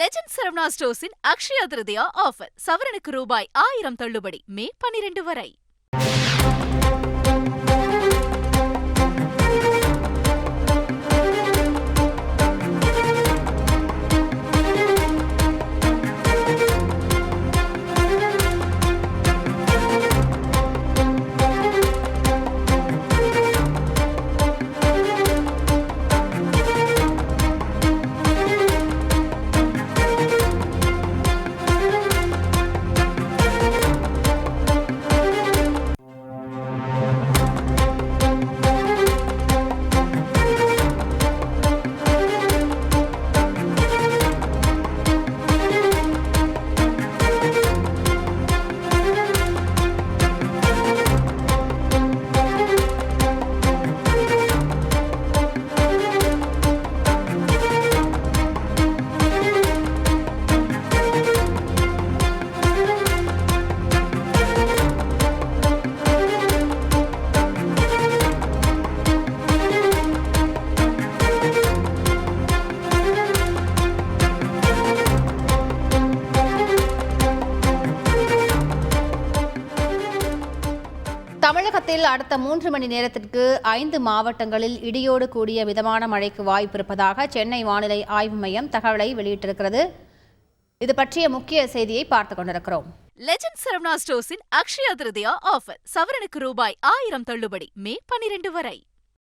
Legend Saravana ஸ்டோர்ஸின் Akshaya Tritiya offer. சவரனுக்கு ரூபாய் 1000 தள்ளுபடி. மே 12 வரை. தமிழகத்தில் அடுத்த 3 மணி நேரத்திற்கு 5 மாவட்டங்களில் இடியோடு கூடிய மிதமான மழைக்கு வாய்ப்பிருப்பதாக சென்னை வானிலை ஆய்வு மையம் தகவலை வெளியிட்டிருக்கிறது. இது பற்றிய முக்கிய செய்தியை பார்த்துக் கொண்டிருக்கிறோம். லெஜண்ட் சரவணா ஸ்டோர்ஸின் அக்ஷயா திருதியா ஆஃபர். சவரனுக்கு ரூபாய் 1000 தள்ளுபடி. மே 12 வரை.